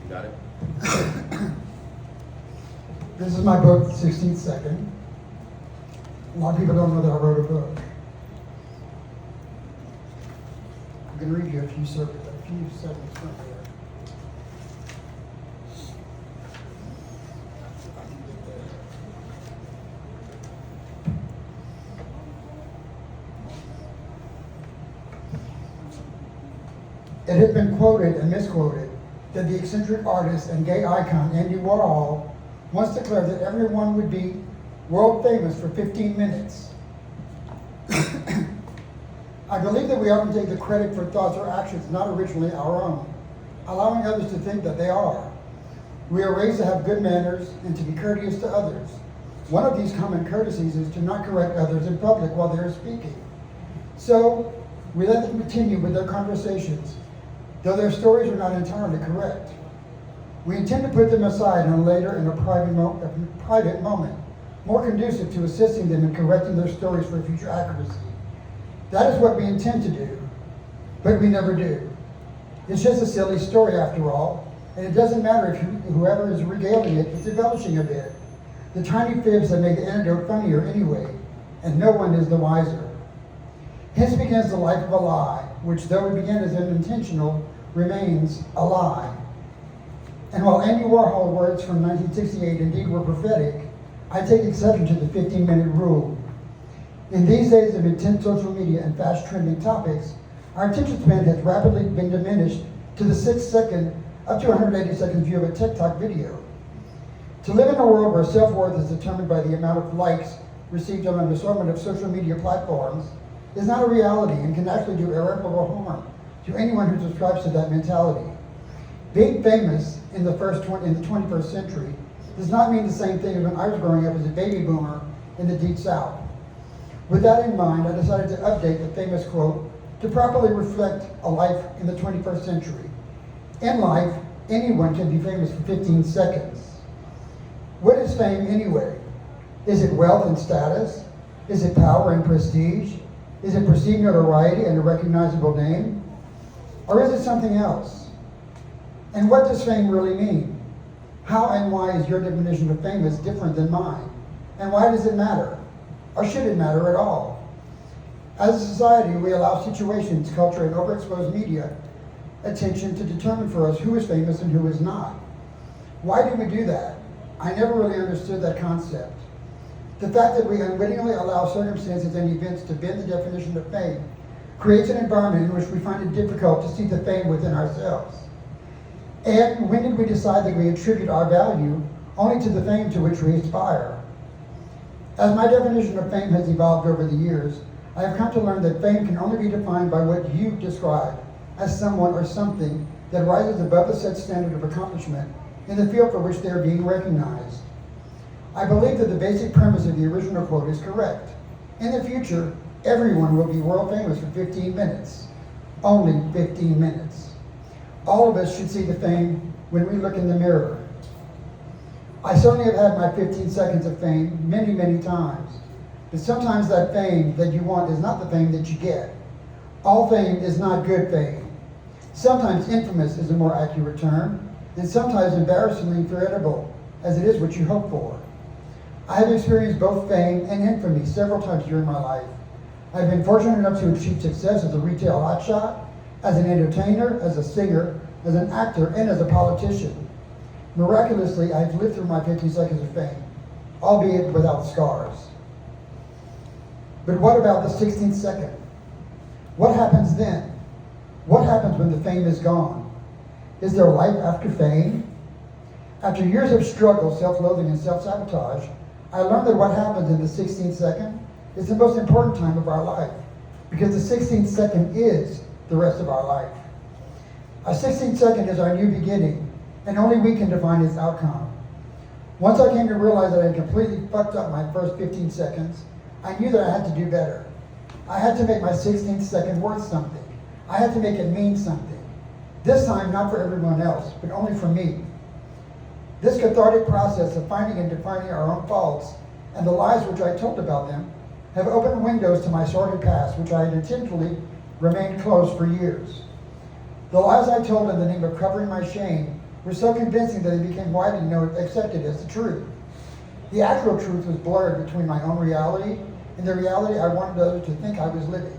Got it? This is my book, 16th Second. A lot of people don't know that I wrote a book. I'm going to read you a few segments from here. If I can get there. It has been quoted and misquoted that the eccentric artist and gay icon Andy Warhol once declared that everyone would be world famous for 15 minutes. I believe that we often take the credit for thoughts or actions not originally our own, allowing others to think that they are. We are raised to have good manners and to be courteous to others. One of these common courtesies is to not correct others in public while they are speaking. So we let them continue with their conversations, though their stories are not entirely correct. We intend to put them aside and later in a private moment, more conducive to assisting them in correcting their stories for future accuracy. That is what we intend to do, but we never do. It's just a silly story after all, and it doesn't matter if whoever is regaling it is embellishing a bit. The tiny fibs that make the anecdote funnier anyway, and no one is the wiser. Hence begins the life of a lie, which though it began as unintentional, remains a lie. And while Andy Warhol words from 1968 indeed were prophetic, I take exception to the 15-minute rule. In these days of intense social media and fast trending topics, our attention span has rapidly been diminished to the 6-second up to 180-second view of a TikTok video. To live in a world where self-worth is determined by the amount of likes received on an assortment of social media platforms is not a reality and can actually do irreparable harm to anyone who subscribes to that mentality. Being famous in the 21st century does not mean the same thing as when I was growing up as a baby boomer in the Deep South. With that in mind, I decided to update the famous quote to properly reflect a life in the 21st century. In life, anyone can be famous for 15 seconds. What is fame anyway? Is it wealth and status? Is it power and prestige? Is it perceived notoriety and a recognizable name? Or is it something else? And what does fame really mean? How and why is your definition of famous different than mine? And why does it matter? Or should it matter at all? As a society, we allow situations, culture, and overexposed media attention to determine for us who is famous and who is not. Why do we do that? I never really understood that concept. The fact that we unwittingly allow circumstances and events to bend the definition of fame creates an environment in which we find it difficult to see the fame within ourselves. And when did we decide that we attribute our value only to the fame to which we aspire? As my definition of fame has evolved over the years, I have come to learn that fame can only be defined by what you describe as someone or something that rises above a set standard of accomplishment in the field for which they are being recognized. I believe that the basic premise of the original quote is correct. In the future, everyone will be world famous for 15 minutes. Only 15 minutes. All of us should see the fame when we look in the mirror. I certainly have had my 15 seconds of fame many, many times. But sometimes that fame that you want is not the fame that you get. All fame is not good fame. Sometimes infamous is a more accurate term, and sometimes embarrassingly forgettable, as it is what you hope for. I have experienced both fame and infamy several times during my life. I've been fortunate enough to achieve success as a retail hotshot, as an entertainer, as a singer, as an actor, and as a politician. Miraculously, I've lived through my 15 seconds of fame, albeit without scars. But what about the 16th second? What happens then? What happens when the fame is gone? Is there life after fame? After years of struggle, self-loathing, and self-sabotage, I learned that what happens in the 16th second is the most important time of our life, because the 16th second is the rest of our life. A 16th second is our new beginning, and only we can define its outcome. Once I came to realize that I had completely fucked up my first 15 seconds, I knew that I had to do better. I had to make my 16th second worth something. I had to make it mean something. This time, not for everyone else, but only for me. This cathartic process of finding and defining our own faults and the lies which I told about them have opened windows to my sordid past, which I had intentionally remained closed for years. The lies I told in the name of covering my shame were so convincing that they became widely known, accepted as the truth. The actual truth was blurred between my own reality and the reality I wanted others to think I was living.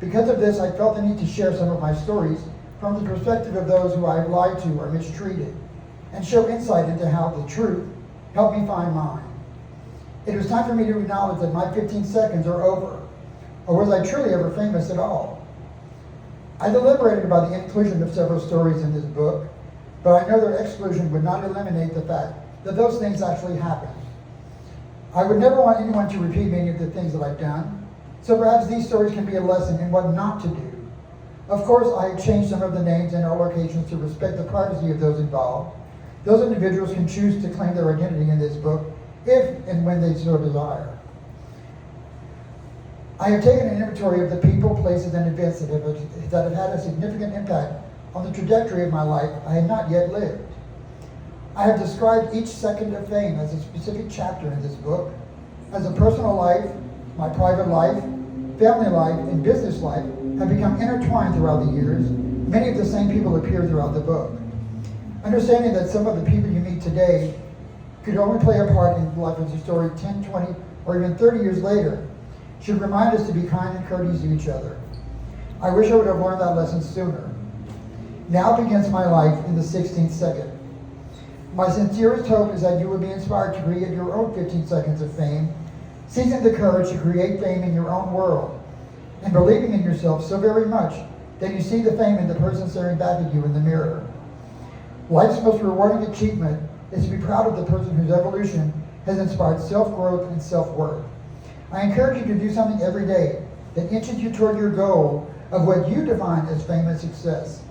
Because of this, I felt the need to share some of my stories from the perspective of those who I have lied to or mistreated, and show insight into how the truth helped me find mine. It was time for me to acknowledge that my 15 seconds are over, or was I truly ever famous at all? I deliberated about the inclusion of several stories in this book, but I know their exclusion would not eliminate the fact that those things actually happened. I would never want anyone to repeat many of the things that I've done, so perhaps these stories can be a lesson in what not to do. Of course, I have changed some of the names and our locations to respect the privacy of those involved. Those individuals can choose to claim their identity in this book if and when they so desire. I have taken an inventory of the people, places, and events that have had a significant impact on the trajectory of my life I had not yet lived. I have described each second of fame as a specific chapter in this book, as a personal life, my private life, family life, and business life have become intertwined throughout the years. Many of the same people appear throughout the book. Understanding that some of the people you meet today could only play a part in the life of the story 10, 20, or even 30 years later should remind us to be kind and courteous to each other. I wish I would have learned that lesson sooner. Now begins my life in the 16th second. My sincerest hope is that you will be inspired to create your own 15 seconds of fame, seizing the courage to create fame in your own world, and believing in yourself so very much that you see the fame in the person staring back at you in the mirror. Life's most rewarding achievement is to be proud of the person whose evolution has inspired self-growth and self-worth. I encourage you to do something every day that inches you toward your goal of what you define as fame and success,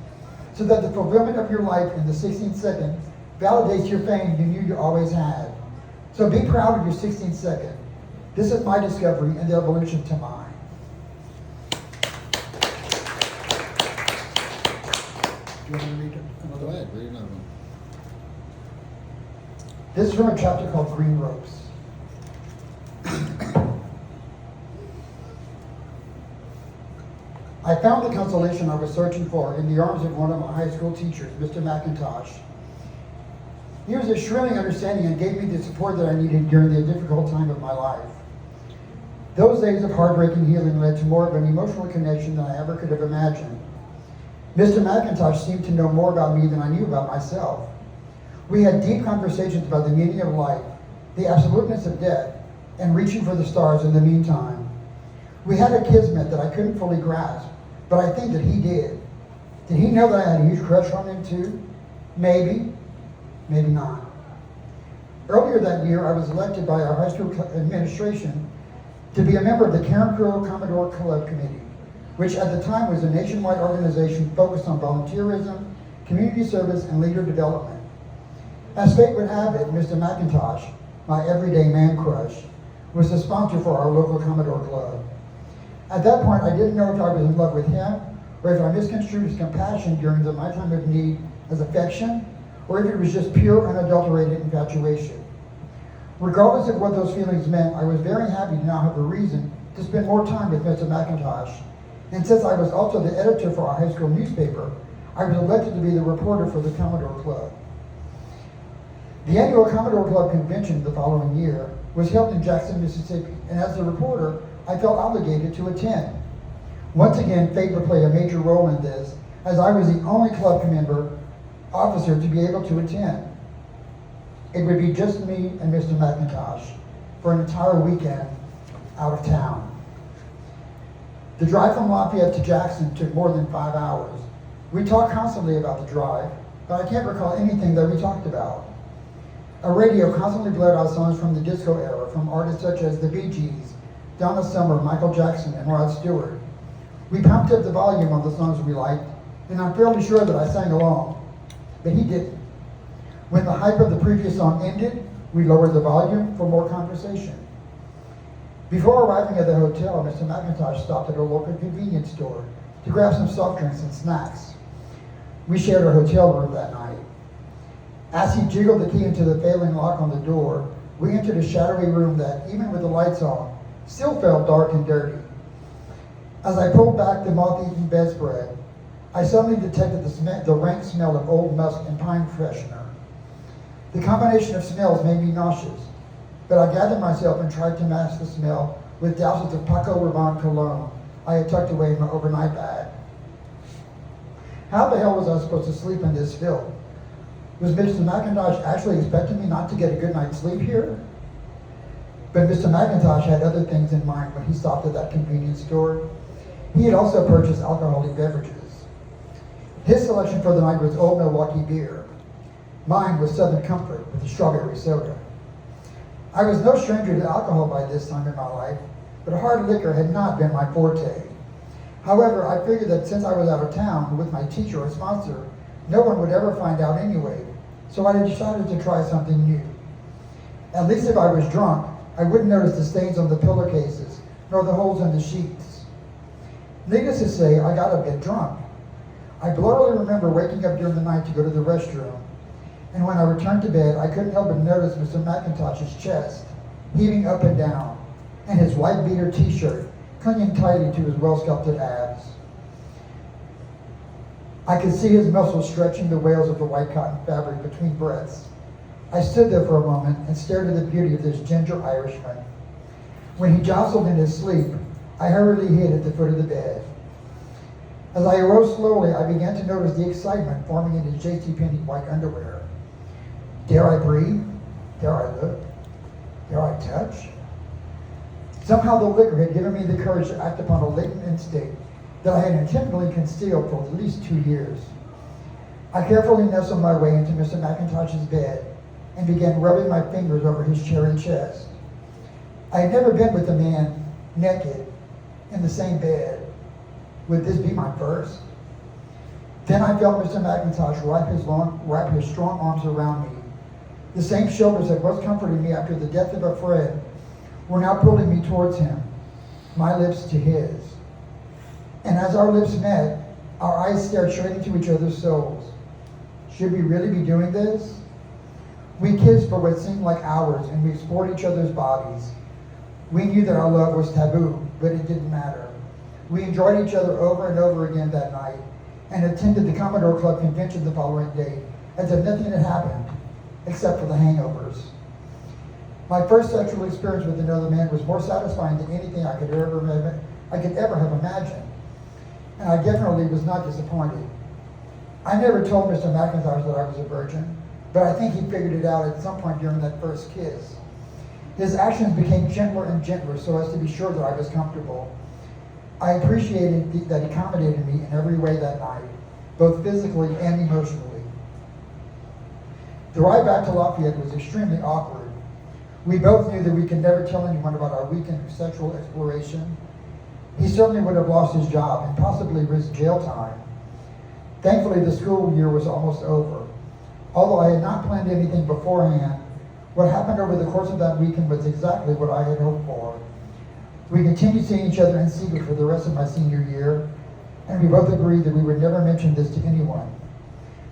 so that the fulfillment of your life in the 16th second validates your fame you knew you always had. So be proud of your 16th second. This is my discovery and the evolution to mine. Do you want me to read another Go one? ahead, read another one. This is from a chapter called Green Ropes. I found the consolation I was searching for in the arms of one of my high school teachers, Mr. McIntosh. He was a shrilling understanding and gave me the support that I needed during the difficult time of my life. Those days of heartbreaking healing led to more of an emotional connection than I ever could have imagined. Mr. McIntosh seemed to know more about me than I knew about myself. We had deep conversations about the meaning of life, the absoluteness of death, and reaching for the stars in the meantime. We had a kismet that I couldn't fully grasp, but I think that he did. Did he know that I had a huge crush on him too? Maybe, maybe not. Earlier that year, I was elected by our high school administration to be a member of the Karen Crow Commodore Club Committee, which at the time was a nationwide organization focused on volunteerism, community service, and leader development. As fate would have it, Mr. McIntosh, my everyday man crush, was the sponsor for our local Commodore Club. At that point, I didn't know if I was in love with him, or if I misconstrued his compassion during my time of need as affection, or if it was just pure, unadulterated infatuation. Regardless of what those feelings meant, I was very happy to now have a reason to spend more time with Mr. McIntosh. And since I was also the editor for our high school newspaper, I was elected to be the reporter for the Commodore Club. The annual Commodore Club convention the following year was held in Jackson, Mississippi, and as the reporter, I felt obligated to attend. Once again, fate would play a major role in this, as I was the only club member officer to be able to attend. It would be just me and Mr. McIntosh for an entire weekend out of town. The drive from Lafayette to Jackson took more than 5 hours. We talked constantly about the drive, but I can't recall anything that we talked about. A radio constantly blared out songs from the disco era from artists such as the Bee Gees, Donna Summer, Michael Jackson, and Rod Stewart. We pumped up the volume on the songs we liked, and I'm fairly sure that I sang along, but he didn't. When the hype of the previous song ended, we lowered the volume for more conversation. Before arriving at the hotel, Mr. McIntosh stopped at a local convenience store to grab some soft drinks and snacks. We shared a hotel room that night. As he jiggled the key into the failing lock on the door, we entered a shadowy room that, even with the lights on, still felt dark and dirty. As I pulled back the moth-eaten bedspread, I suddenly detected the rank smell of old musk and pine freshener. The combination of smells made me nauseous, but I gathered myself and tried to mask the smell with douses of Paco Rabanne cologne I had tucked away in my overnight bag. How the hell was I supposed to sleep in this filth? Was Mr. McIntosh actually expecting me not to get a good night's sleep here? But Mr. McIntosh had other things in mind when he stopped at that convenience store. He had also purchased alcoholic beverages. His selection for the night was Old Milwaukee beer. Mine was Southern Comfort with a strawberry soda. I was no stranger to alcohol by this time in my life, but hard liquor had not been my forte. However, I figured that since I was out of town with my teacher or sponsor, no one would ever find out anyway, so I decided to try something new. At least if I was drunk, I wouldn't notice the stains on the pillowcases, nor the holes in the sheets. Needless to say, I got a bit drunk. I blurrily remember waking up during the night to go to the restroom, and when I returned to bed, I couldn't help but notice Mr. McIntosh's chest heaving up and down, and his white beater t-shirt clinging tightly to his well-sculpted abs. I could see his muscles stretching the wails of the white cotton fabric between breaths. I stood there for a moment and stared at the beauty of this ginger Irishman. When he jostled in his sleep, I hurriedly hid at the foot of the bed. As I arose slowly, I began to notice the excitement forming in his JCPenney white underwear. Dare I breathe? Dare I look? Dare I touch? Somehow the liquor had given me the courage to act upon a latent instinct that I had intentionally concealed for at least 2 years. I carefully nestled my way into Mr. McIntosh's bed and began rubbing my fingers over his cherry chest. I had never been with a man naked in the same bed. Would this be my first? Then I felt Mr. McIntosh wrap his strong arms around me. The same shoulders that once comforted me after the death of a friend were now pulling me towards him, my lips to his. And as our lips met, our eyes stared straight into each other's souls. Should we really be doing this? We kissed for what seemed like hours, and we explored each other's bodies. We knew that our love was taboo, but it didn't matter. We enjoyed each other over and over again that night, and attended the Commodore Club convention the following day, as if nothing had happened, except for the hangovers. My first sexual experience with another man was more satisfying than anything I could ever have imagined, and I definitely was not disappointed. I never told Mr. McIntosh that I was a virgin, but I think he figured it out at some point during that first kiss. His actions became gentler and gentler so as to be sure that I was comfortable. I appreciated that he accommodated me in every way that night, both physically and emotionally. The ride back to Lafayette was extremely awkward. We both knew that we could never tell anyone about our weekend of sexual exploration. He certainly would have lost his job and possibly risked jail time. Thankfully, the school year was almost over. Although I had not planned anything beforehand, what happened over the course of that weekend was exactly what I had hoped for. We continued seeing each other in secret for the rest of my senior year, and we both agreed that we would never mention this to anyone.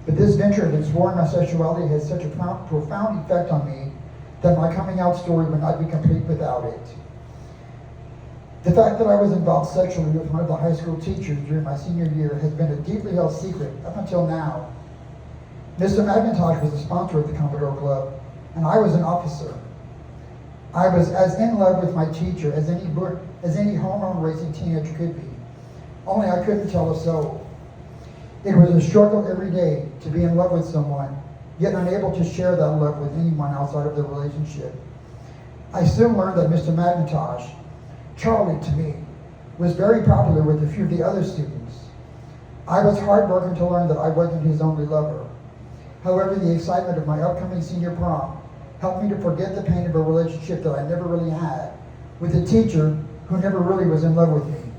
But this venture of exploring my sexuality had such a profound effect on me that my coming out story would not be complete without it. The fact that I was involved sexually with one of the high school teachers during my senior year has been a deeply held secret up until now. Mr. McIntosh was a sponsor of the Commodore Club, and I was an officer. I was as in love with my teacher as any hormone-racing teenager could be, only I couldn't tell a soul. It was a struggle every day to be in love with someone, yet unable to share that love with anyone outside of the relationship. I soon learned that Mr. McIntosh, Charlie to me, was very popular with a few of the other students. I was heartbroken to learn that I wasn't his only lover. However, the excitement of my upcoming senior prom helped me to forget the pain of a relationship that I never really had with a teacher who never really was in love with me.